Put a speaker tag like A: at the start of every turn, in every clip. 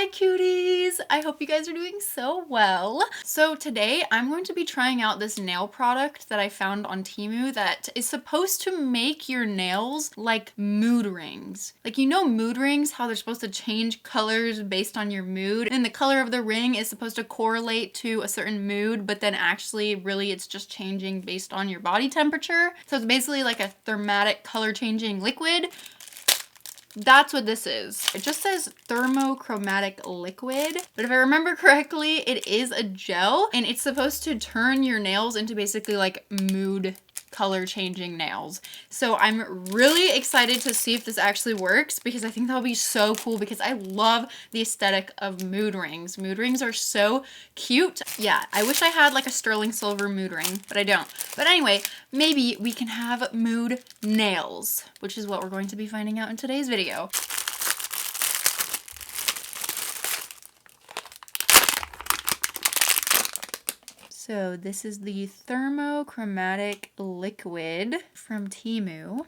A: cuties! I hope you guys are doing so well. So today I'm going to be trying out this nail product that I found on Temu that is supposed to make your nails like mood rings. Like, you know mood rings, how they're supposed to change colors based on your mood, and the color of the ring is supposed to correlate to a certain mood, but then actually really it's just changing based on your body temperature. So it's basically like a thermatic color changing liquid. That's what this is. It just says thermochromatic liquid, but if I remember correctly, it is a gel and it's supposed to turn your nails into basically like mood color changing nails. So I'm really excited to see if this actually works because I think that'll be so cool because I love the aesthetic of mood rings. Mood rings are so cute. Yeah, I wish I had like a sterling silver mood ring, but I don't. But anyway, maybe we can have mood nails, which is what we're going to be finding out in today's video. So this is the thermochromatic liquid from Temu.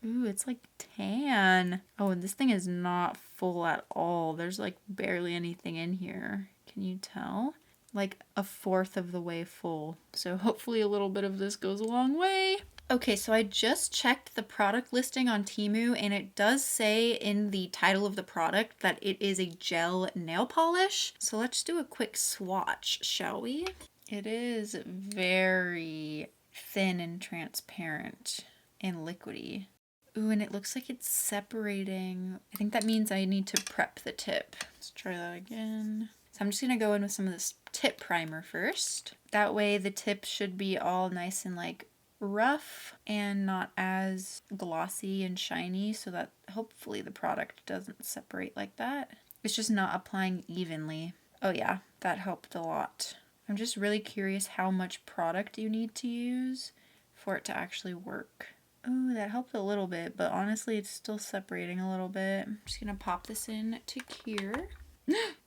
A: Ooh, it's like tan. Oh, and this thing is not full at all. There's like barely anything in here. Can you tell? Like a fourth of the way full. So hopefully a little bit of this goes a long way. Okay, so I just checked the product listing on Temu and it does say in the title of the product that it is a gel nail polish. So let's do a quick swatch, shall we? It is very thin and transparent and liquidy. Ooh, and it looks like it's separating. I think that means I need to prep the tip. Let's try that again. So I'm just gonna go in with some of this tip primer first. That way the tip should be all nice and like rough and not as glossy and shiny, so that hopefully the product doesn't separate like that. It's just not applying evenly. Oh yeah, that helped a lot. I'm just really curious how much product you need to use for it to actually work. Oh, that helped a little bit, but honestly it's still separating a little bit. I'm just gonna pop this in to cure.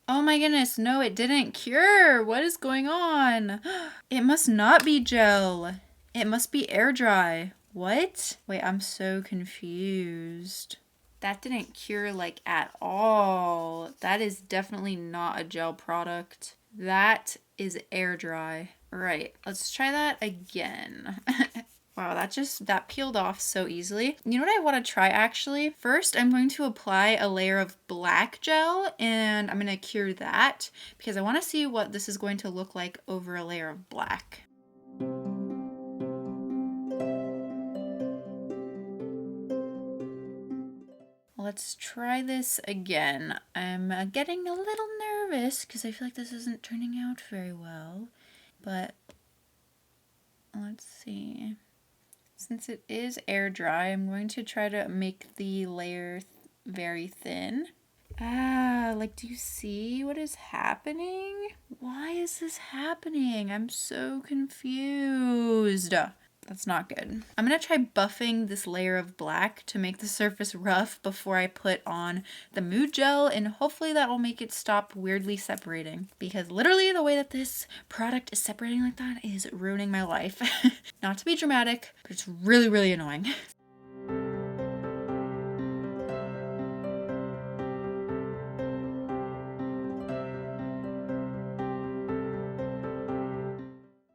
A: Oh my goodness, no, it didn't cure. What is going on? It must not be gel. It must be air dry. What? Wait, I'm so confused. That didn't cure like at all. That is definitely not a gel product. That is air dry. Right, let's try that again. Wow, that peeled off so easily. You know what I want to try actually? First, I'm going to apply a layer of black gel and I'm going to cure that because I want to see what this is going to look like over a layer of black. Let's try this again. I'm getting a little nervous because I feel like this isn't turning out very well, but let's see. Since it is air dry, I'm going to try to make the layer very thin. Like, do you see what is happening? Why is this happening? I'm so confused. That's not good. I'm gonna try buffing this layer of black to make the surface rough before I put on the mood gel, and hopefully that will make it stop weirdly separating, because literally the way that this product is separating like that is ruining my life. Not to be dramatic, but it's really, really annoying.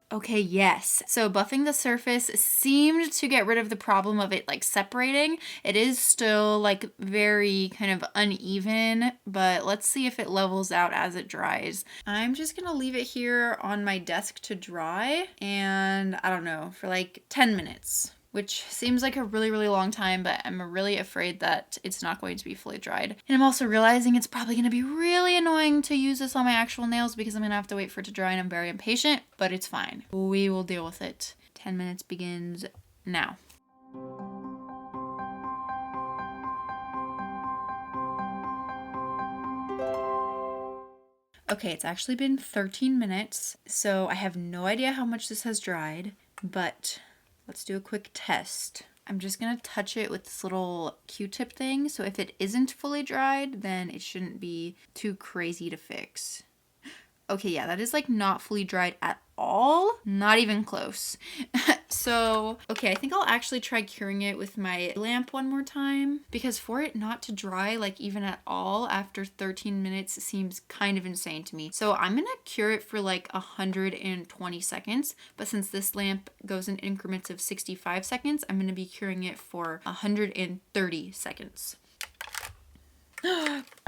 A: Okay, yes. So buffing the surface seemed to get rid of the problem of it like separating. It is still like very kind of uneven, but let's see if it levels out as it dries. I'm just gonna leave it here on my desk to dry and I don't know, for like 10 minutes. Which seems like a really, really long time, but I'm really afraid that it's not going to be fully dried. And I'm also realizing it's probably going to be really annoying to use this on my actual nails because I'm going to have to wait for it to dry and I'm very impatient, but it's fine. We will deal with it. 10 minutes begins now. Okay, it's actually been 13 minutes, so I have no idea how much this has dried, but let's do a quick test. I'm just gonna touch it with this little Q-tip thing, so if it isn't fully dried, then it shouldn't be too crazy to fix. Okay, yeah, that is like not fully dried at all. Not even close. So, okay, I think I'll actually try curing it with my lamp one more time, because for it not to dry like even at all after 13 minutes seems kind of insane to me. So I'm gonna cure it for like 120 seconds, but since this lamp goes in increments of 65 seconds, I'm gonna be curing it for 130 seconds.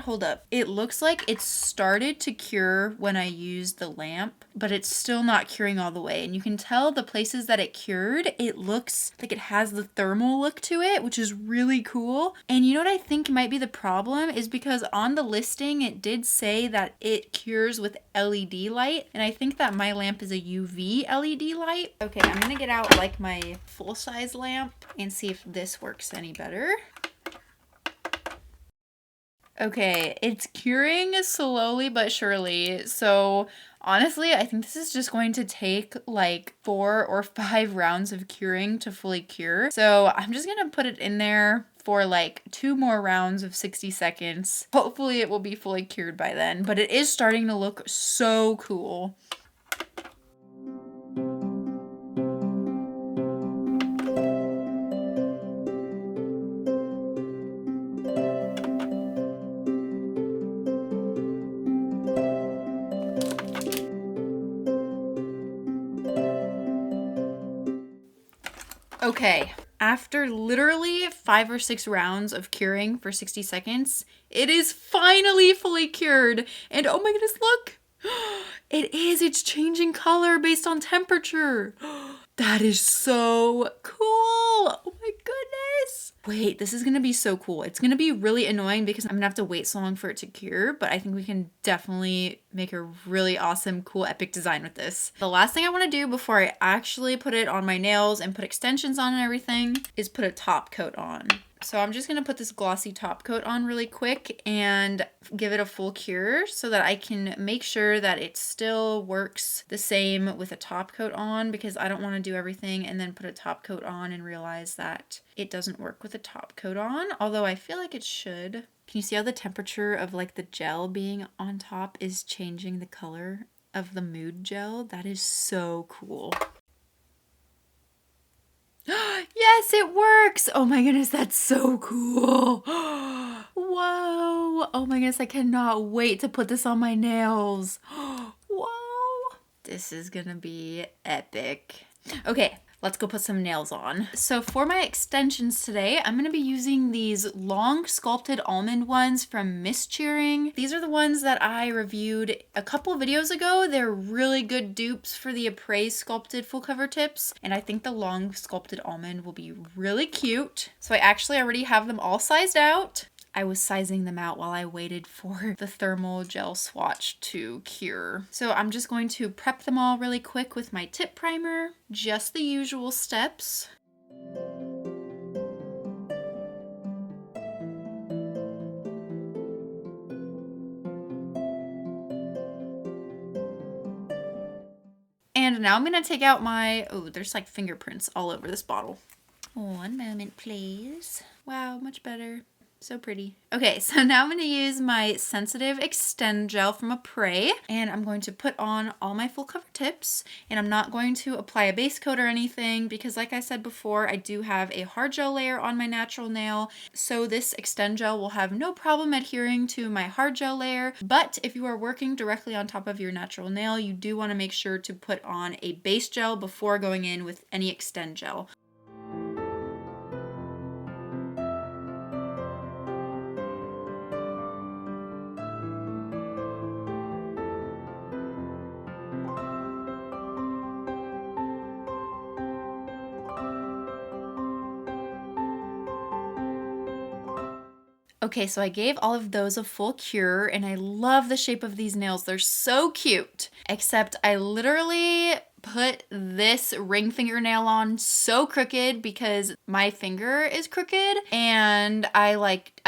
A: Hold up. It looks like it started to cure when I used the lamp, but it's still not curing all the way. And you can tell the places that it cured, it looks like it has the thermal look to it, which is really cool. And you know what I think might be the problem is because on the listing, it did say that it cures with LED light. And I think that my lamp is a UV LED light. Okay, I'm gonna get out like my full-size lamp and see if this works any better. Okay, it's curing slowly but surely. So honestly, I think this is just going to take like 4 or 5 rounds of curing to fully cure. So I'm just gonna put it in there for like 2 more rounds of 60 seconds. Hopefully it will be fully cured by then, but it is starting to look so cool. Okay, after literally 5 or 6 rounds of curing for 60 seconds, it is finally fully cured. And oh my goodness, look! It's changing color based on temperature. That is so cool. Oh my goodness. Wait, this is gonna be so cool. It's gonna be really annoying because I'm gonna have to wait so long for it to cure, but I think we can definitely make a really awesome, cool, epic design with this. The last thing I wanna do before I actually put it on my nails and put extensions on and everything is put a top coat on. So I'm just gonna put this glossy top coat on really quick and give it a full cure so that I can make sure that it still works the same with a top coat on, because I don't wanna do everything and then put a top coat on and realize that it doesn't work with a top coat on, although I feel like it should. Can you see how the temperature of like the gel being on top is changing the color of the mood gel? That is so cool. Yes, it works. Oh my goodness, that's so cool. Whoa. Oh my goodness, I cannot wait to put this on my nails. Whoa. This is gonna be epic. Okay, let's go put some nails on. So for my extensions today, I'm gonna be using these long sculpted almond ones from Miss Cheering. These are the ones that I reviewed a couple videos ago. They're really good dupes for the Appraise sculpted full cover tips, and I think the long sculpted almond will be really cute. So I actually already have them all sized out. I was sizing them out while I waited for the thermal gel swatch to cure. So I'm just going to prep them all really quick with my tip primer, just the usual steps. And now I'm gonna take out my, oh, there's like fingerprints all over this bottle. One moment, please. Wow, much better. So pretty. Okay, so now I'm going to use my Sensitive Extend Gel from Appraise, and I'm going to put on all my full cover tips, and I'm not going to apply a base coat or anything because like I said before, I do have a hard gel layer on my natural nail, so this Extend Gel will have no problem adhering to my hard gel layer, but if you are working directly on top of your natural nail, you do want to make sure to put on a base gel before going in with any Extend Gel. Okay, so I gave all of those a full cure, and I love the shape of these nails. They're so cute, except I literally put this ring fingernail on so crooked because my finger is crooked, and I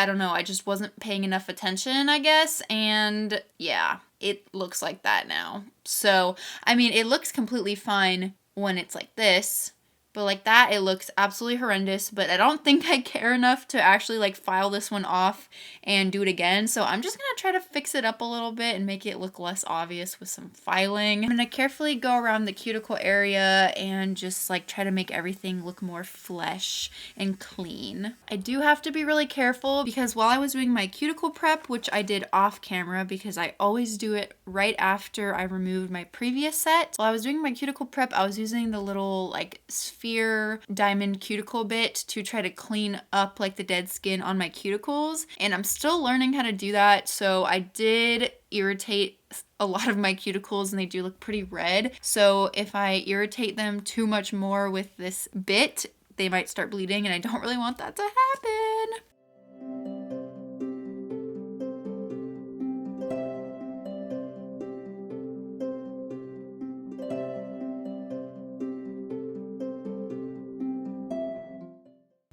A: don't know, I just wasn't paying enough attention, I guess, and yeah, it looks like that now. So, I mean, it looks completely fine when it's like this, But like that, it looks absolutely horrendous, but I don't think I care enough to actually like file this one off and do it again. So I'm just gonna try to fix it up a little bit and make it look less obvious with some filing. I'm gonna carefully go around the cuticle area and just like try to make everything look more fresh and clean. I do have to be really careful because while I was doing my cuticle prep, which I did off camera because I always do it right after I removed my previous set. While I was doing my cuticle prep, I was using the little like sphere diamond cuticle bit to try to clean up like the dead skin on my cuticles, and I'm still learning how to do that. So I did irritate a lot of my cuticles and they do look pretty red. So if I irritate them too much more with this bit, they might start bleeding, and I don't really want that to happen.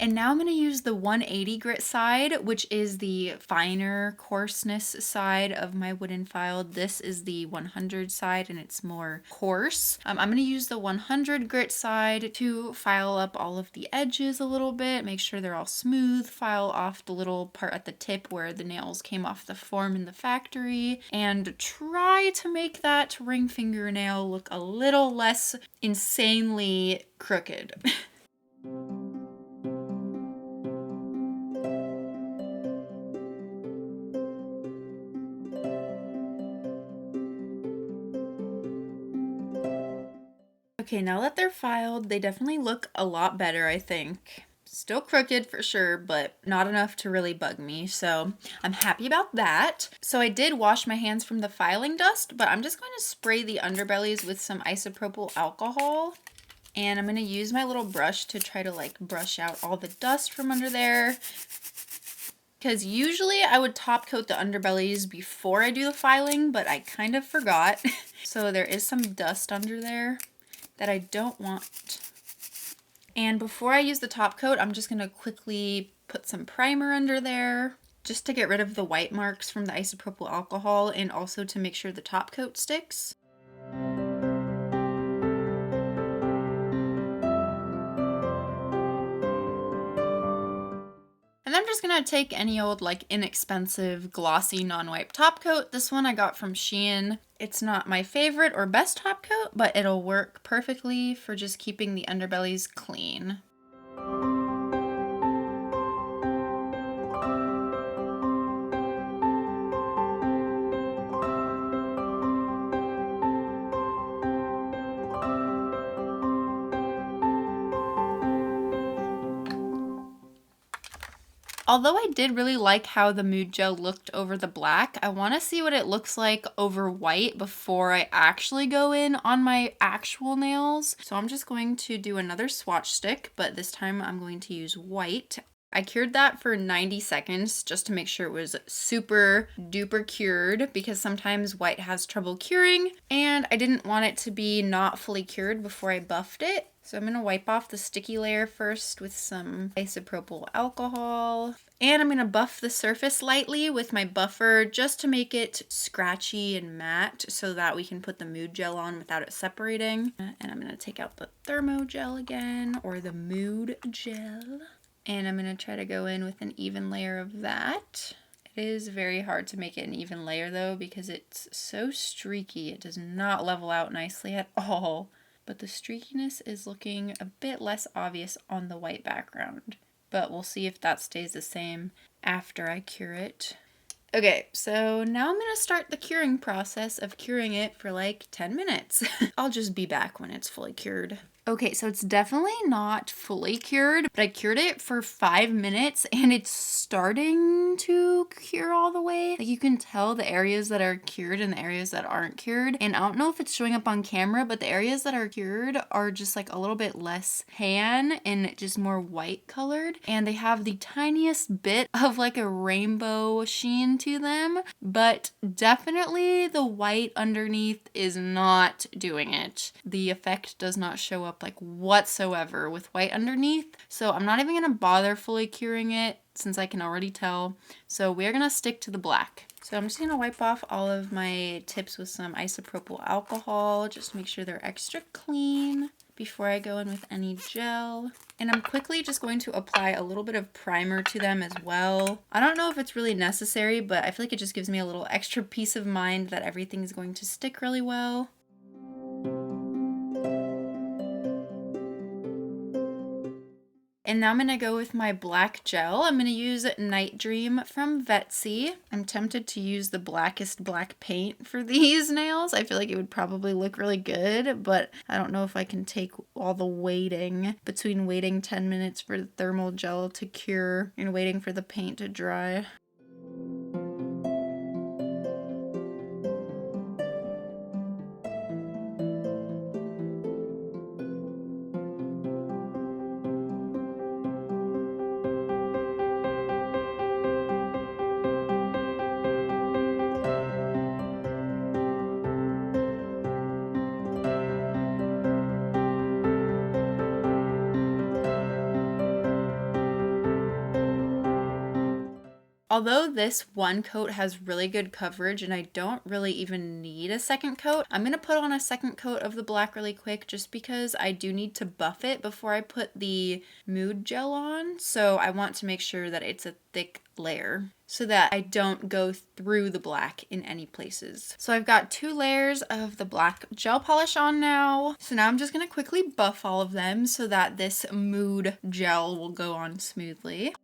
A: And now I'm going to use the 180 grit side, which is the finer coarseness side of my wooden file. This is the 100 side and it's more coarse. I'm going to use the 100 grit side to file up all of the edges a little bit, make sure they're all smooth, file off the little part at the tip where the nails came off the form in the factory, and try to make that ring fingernail look a little less insanely crooked. Okay, now that they're filed, they definitely look a lot better, I think. Still crooked for sure, but not enough to really bug me, so I'm happy about that. So I did wash my hands from the filing dust, but I'm just going to spray the underbellies with some isopropyl alcohol. And I'm going to use my little brush to try to like brush out all the dust from under there. Because usually I would top coat the underbellies before I do the filing, but I kind of forgot. So there is some dust under there that I don't want. And before I use the top coat, I'm just gonna quickly put some primer under there just to get rid of the white marks from the isopropyl alcohol and also to make sure the top coat sticks. And I'm just gonna take any old like inexpensive glossy non-wipe top coat. This one I got from Shein. It's not my favorite or best top coat, but it'll work perfectly for just keeping the underbellies clean. Although I did really like how the Mood Gel looked over the black, I want to see what it looks like over white before I actually go in on my actual nails. So I'm just going to do another swatch stick, but this time I'm going to use white. I cured that for 90 seconds just to make sure it was super duper cured, because sometimes white has trouble curing and I didn't want it to be not fully cured before I buffed it. So I'm going to wipe off the sticky layer first with some isopropyl alcohol. And I'm going to buff the surface lightly with my buffer just to make it scratchy and matte so that we can put the Mood Gel on without it separating. And I'm going to take out the Thermo Gel again, or the Mood Gel. And I'm going to try to go in with an even layer of that. It is very hard to make it an even layer though because it's so streaky. It does not level out nicely at all. But the streakiness is looking a bit less obvious on the white background. But we'll see if that stays the same after I cure it. Okay, so now I'm going to start the curing process of curing it for like 10 minutes. I'll just be back when it's fully cured. Okay, so it's definitely not fully cured, but I cured it for 5 minutes and it's starting to cure all the way. Like you can tell the areas that are cured and the areas that aren't cured. And I don't know if it's showing up on camera, but the areas that are cured are just like a little bit less tan and just more white colored. And they have the tiniest bit of like a rainbow sheen to them, but definitely the white underneath is not doing it. The effect does not show up like whatsoever with white underneath. So I'm not even gonna bother fully curing it since I can already tell. So we're gonna stick to the black. So I'm just gonna wipe off all of my tips with some isopropyl alcohol, just to make sure they're extra clean before I go in with any gel. And I'm quickly just going to apply a little bit of primer to them as well. I don't know if it's really necessary, but I feel like it just gives me a little extra peace of mind that everything's going to stick really well. And now I'm going to go with my black gel. I'm going to use Night Dream from Vetsy. I'm tempted to use the blackest black paint for these nails. I feel like it would probably look really good, but I don't know if I can take all the waiting between waiting 10 minutes for the thermal gel to cure and waiting for the paint to dry. Although this one coat has really good coverage and I don't really even need a second coat, I'm going to put on a second coat of the black really quick just because I do need to buff it before I put the mood gel on. So I want to make sure that it's a thick layer so that I don't go through the black in any places. So I've got 2 layers of the black gel polish on now. So now I'm just going to quickly buff all of them so that this mood gel will go on smoothly.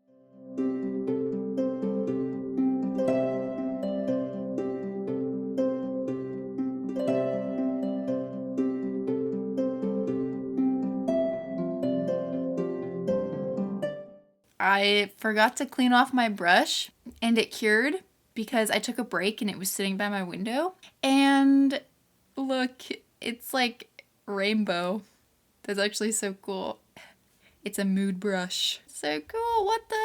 A: I forgot to clean off my brush and it cured because I took a break and it was sitting by my window. And look, it's like rainbow. That's actually so cool. It's a mood brush. So cool, what the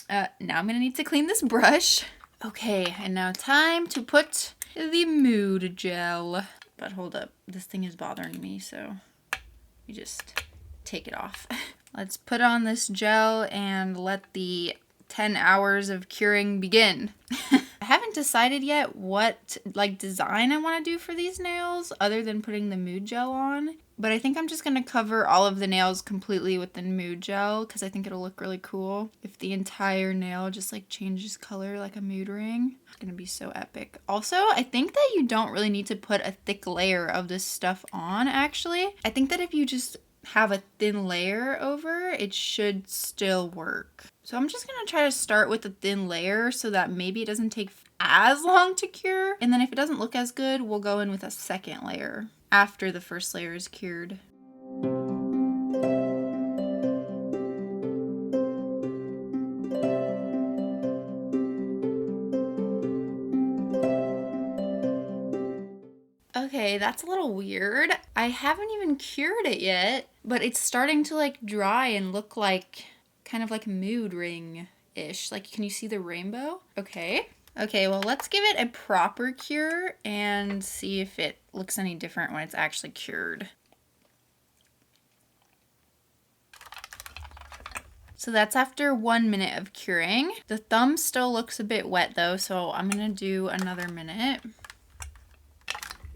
A: heck? Now I'm gonna need to clean this brush. Okay, and now time to put the mood gel. But hold up, this thing is bothering me, so you just take it off. Let's put on this gel and let the 10 hours of curing begin. I haven't decided yet what design I want to do for these nails other than putting the mood gel on. But I think I'm just going to cover all of the nails completely with the mood gel because I think it'll look really cool if the entire nail just changes color like a mood ring. It's going to be so epic. Also, I think that you don't really need to put a thick layer of this stuff on actually. I think that if you just have a thin layer over, it should still work. So I'm just gonna try to start with a thin layer so that maybe it doesn't take as long to cure. And then if it doesn't look as good, we'll go in with a second layer after the first layer is cured. Okay, that's a little weird. I haven't even cured it yet, but it's starting to dry and look like kind of like mood ring-ish. Can you see the rainbow? Okay. Okay, well, let's give it a proper cure and see if it looks any different when it's actually cured. So that's after 1 minute of curing. The thumb still looks a bit wet though, so I'm gonna do another minute.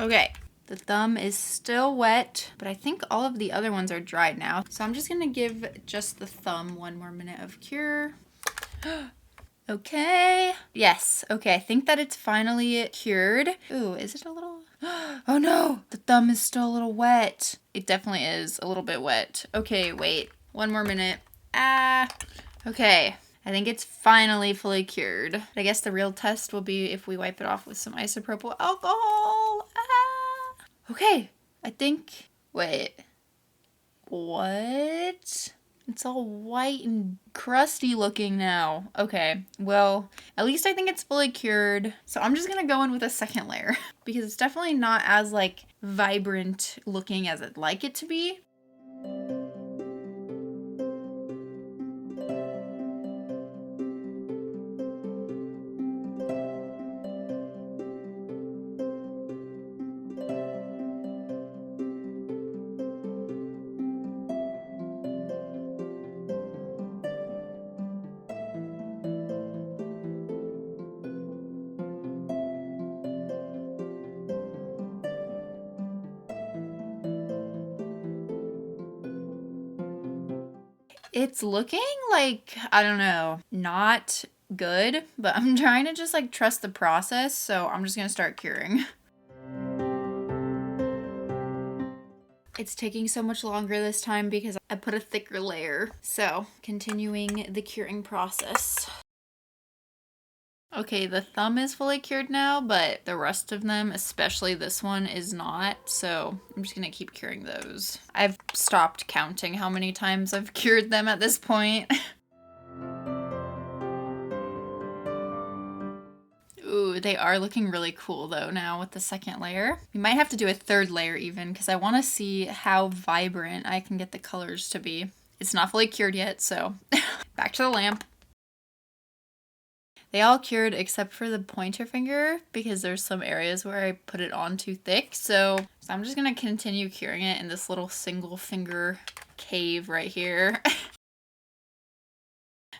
A: Okay, the thumb is still wet, but I think all of the other ones are dried now. So I'm just gonna give just the thumb 1 more minute of cure. Okay, yes, okay, I think that it's finally cured. Ooh, is it a little? Oh no, the thumb is still a little wet. It definitely is a little bit wet. Okay, wait, 1 more minute. Okay. I think it's finally fully cured. I guess the real test will be if we wipe it off with some isopropyl alcohol. Okay, I think, wait, what? It's all white and crusty looking now. Okay, well, at least I think it's fully cured. So I'm just gonna go in with a second layer because it's definitely not as vibrant looking as I'd like it to be. It's looking like, I don't know, not good, but I'm trying to just like trust the process, so I'm just gonna start curing. It's taking so much longer this time because I put a thicker layer. So, continuing the curing process. Okay, the thumb is fully cured now, but the rest of them, especially this one, is not. So I'm just gonna keep curing those. I've stopped counting how many times I've cured them at this point. Ooh, they are looking really cool though now with the second layer. We might have to do a third layer even because I want to see how vibrant I can get the colors to be. It's not fully cured yet, so back to the lamp. They all cured except for the pointer finger because there's some areas where I put it on too thick. So I'm just gonna continue curing it in this little single finger cave right here.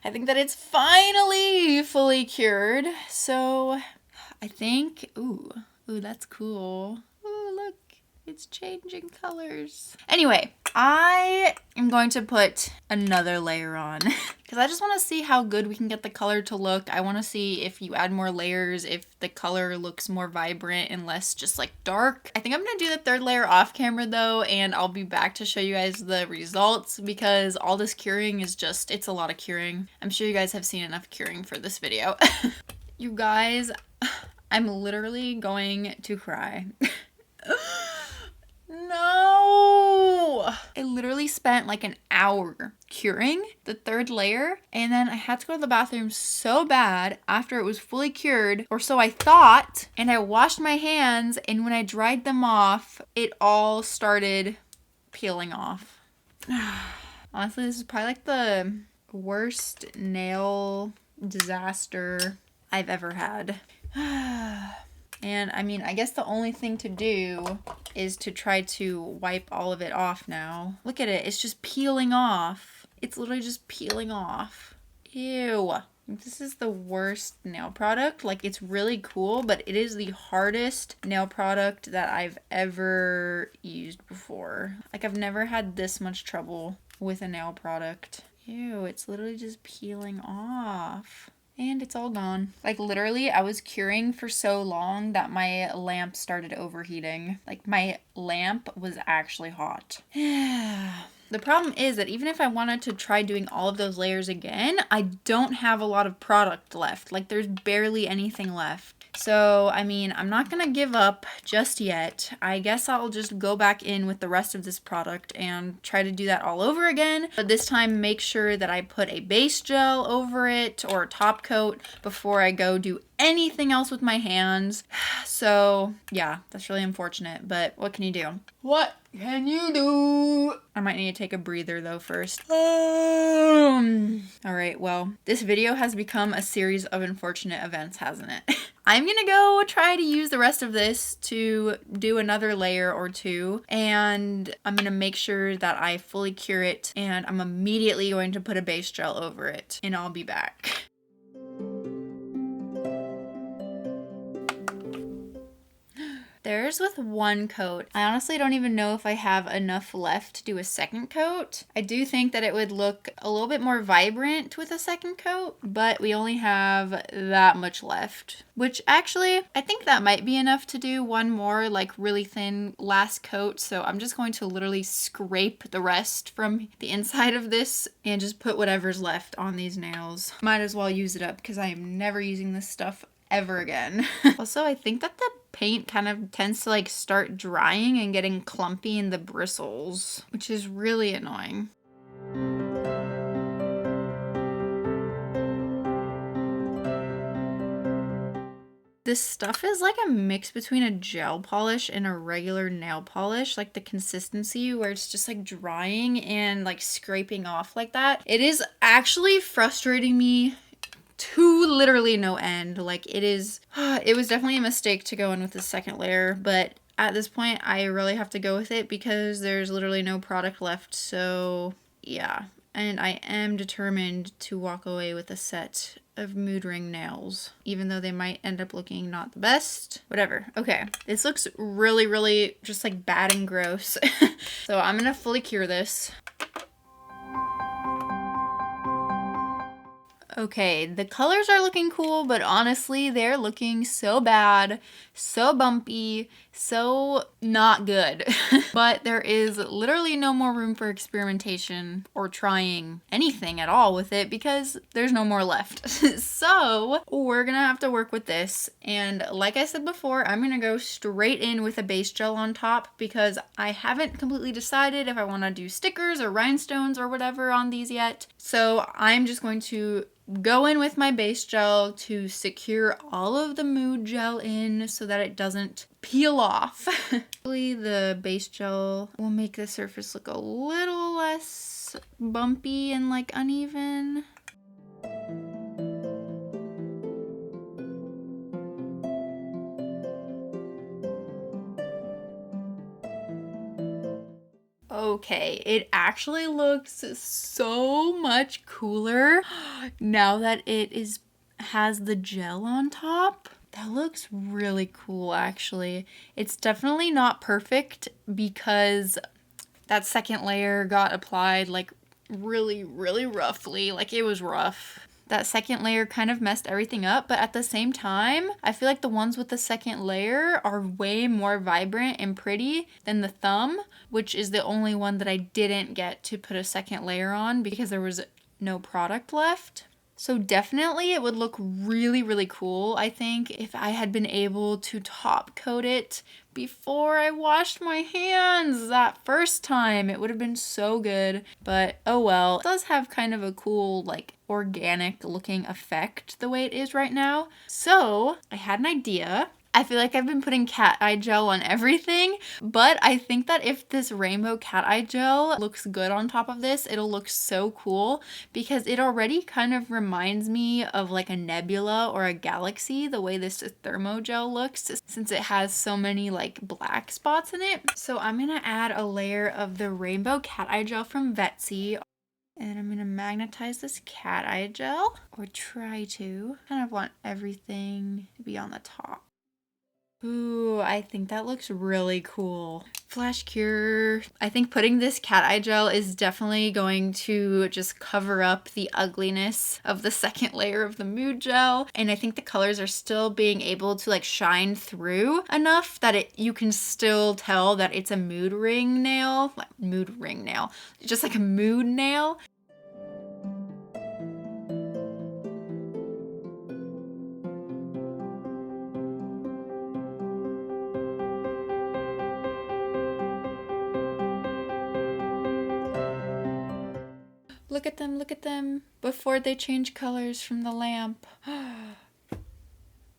A: I think that it's finally fully cured. So I think, ooh, that's cool. Ooh, look, it's changing colors. Anyway, I am going to put another layer on because I just want to see how good we can get the color to look. I want to see if you add more layers, if the color looks more vibrant and less just like dark. I think I'm going to do the third layer off camera though, and I'll be back to show you guys the results because all this curing is just, it's a lot of curing. I'm sure you guys have seen enough curing for this video. You guys, I'm literally going to cry. No! I literally spent like an hour curing the third layer, and then I had to go to the bathroom so bad after it was fully cured, or so I thought, and I washed my hands, and when I dried them off, it all started peeling off. Honestly, this is probably like the worst nail disaster I've ever had. And I mean, I guess the only thing to do is to try to wipe all of it off now. Look at it, it's just peeling off. It's literally just peeling off. Ew. This is the worst nail product. Like, it's really cool, but it is the hardest nail product that I've ever used before. Like, I've never had this much trouble with a nail product. Ew, it's literally just peeling off. And it's all gone. Like, literally, I was curing for so long that my lamp started overheating. Like, my lamp was actually hot. The problem is that even if I wanted to try doing all of those layers again, I don't have a lot of product left. Like, there's barely anything left. So, I mean, I'm not gonna give up just yet. I guess I'll just go back in with the rest of this product and try to do that all over again. But this time, make sure that I put a base gel over it or a top coat before I go do anything else with my hands. So, yeah, that's really unfortunate, but what can you do? What can you do? I might need to take a breather though first. All right, well, this video has become a series of unfortunate events, hasn't it? I'm gonna go try to use the rest of this to do another layer or two, and I'm gonna make sure that I fully cure it, and I'm immediately going to put a base gel over it, and I'll be back. There's with one coat. I honestly don't even know if I have enough left to do a second coat. I do think that it would look a little bit more vibrant with a second coat, but we only have that much left. Which actually, I think that might be enough to do one more like really thin last coat. So I'm just going to literally scrape the rest from the inside of this and just put whatever's left on these nails. Might as well use it up because I am never using this stuff ever again. Also, I think that the paint kind of tends to like start drying and getting clumpy in the bristles, which is really annoying. This stuff is like a mix between a gel polish and a regular nail polish, like the consistency where it's just like drying and like scraping off like that. It is actually frustrating me to literally no end. Like, it is, it was definitely a mistake to go in with the second layer, but at this point I really have to go with it because there's literally no product left. So yeah, and I am determined to walk away with a set of mood ring nails, even though they might end up looking not the best. Whatever. Okay, this looks really, really just like bad and gross. So I'm gonna fully cure this. Okay, the colors are looking cool, but honestly, they're looking so bad, so bumpy, so not good. But there is literally no more room for experimentation or trying anything at all with it because there's no more left. So we're gonna have to work with this. And like I said before, I'm gonna go straight in with a base gel on top because I haven't completely decided if I wanna do stickers or rhinestones or whatever on these yet. So I'm just going to go in with my base gel to secure all of the mood gel in so that it doesn't peel off. Hopefully the base gel will make the surface look a little less bumpy and like uneven. Okay, it actually looks so much cooler now that it has the gel on top. That looks really cool, actually. It's definitely not perfect because that second layer got applied like really, really roughly. Like it was rough. That second layer kind of messed everything up, but at the same time, I feel like the ones with the second layer are way more vibrant and pretty than the thumb, which is the only one that I didn't get to put a second layer on because there was no product left. So definitely it would look really, really cool, I think, if I had been able to top coat it before I washed my hands that first time. It would have been so good, but oh well. It does have kind of a cool, like, organic looking effect the way it is right now. So I had an idea. I feel like I've been putting cat eye gel on everything, but I think that if this rainbow cat eye gel looks good on top of this, it'll look so cool because it already kind of reminds me of like a nebula or a galaxy, the way this thermo gel looks, since it has so many like black spots in it. So I'm gonna add a layer of the rainbow cat eye gel from Vetsy. And I'm gonna magnetize this cat eye gel, or try to. Kind of want everything to be on the top. Ooh, I think that looks really cool. Flash cure. I think putting this cat eye gel is definitely going to just cover up the ugliness of the second layer of the mood gel. And I think the colors are still being able to like shine through enough that you can still tell that it's a mood ring nail. Just like a mood nail. Look at them before they change colors from the lamp.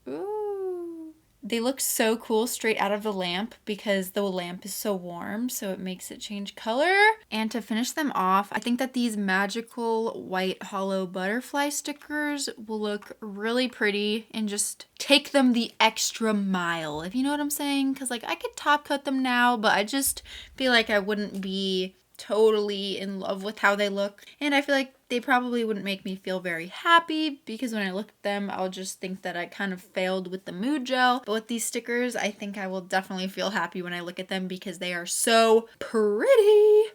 A: Ooh. They look so cool straight out of the lamp because the lamp is so warm, so it makes it change color. And to finish them off, I think that these magical white hollow butterfly stickers will look really pretty and just take them the extra mile, if you know what I'm saying. Because like I could top coat them now, but I just feel like I wouldn't be totally in love with how they look, and I feel like they probably wouldn't make me feel very happy because when I look at them I'll just think that I kind of failed with the mood gel. But with these stickers I think I will definitely feel happy when I look at them because they are so pretty.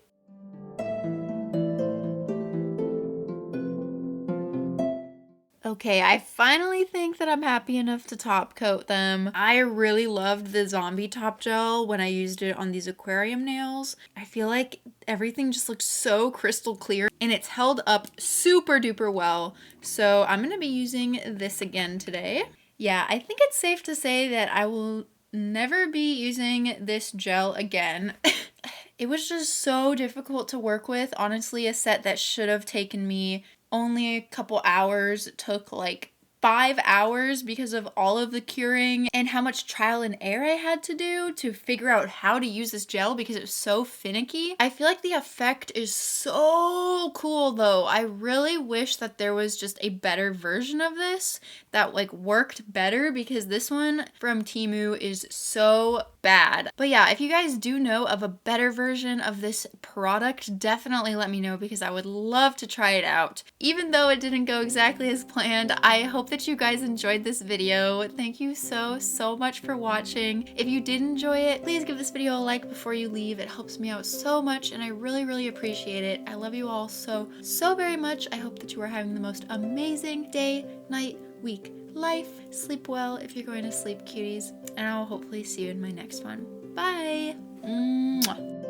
A: Okay, I finally think that I'm happy enough to top coat them. I really loved the zombie top gel when I used it on these aquarium nails. I feel like everything just looks so crystal clear and it's held up super duper well. So I'm gonna be using this again today. Yeah, I think it's safe to say that I will never be using this gel again. It was just so difficult to work with. Honestly, a set that should have taken me only a couple hours took like 5 hours because of all of the curing and how much trial and error I had to do to figure out how to use this gel because it was so finicky. I feel like the effect is so cool though. I really wish that there was just a better version of this that like worked better because this one from Temu is so bad. But yeah, if you guys do know of a better version of this product, definitely let me know because I would love to try it out. Even though it didn't go exactly as planned, I hope that you guys enjoyed this video. Thank you so much for watching. If you did enjoy it, please give this video a like before you leave. It helps me out so much and I really appreciate it. I love you all so very much. I hope that you are having the most amazing day, night, week, life. Sleep well if you're going to sleep, cuties, and I'll hopefully see you in my next one. Bye! Mwah.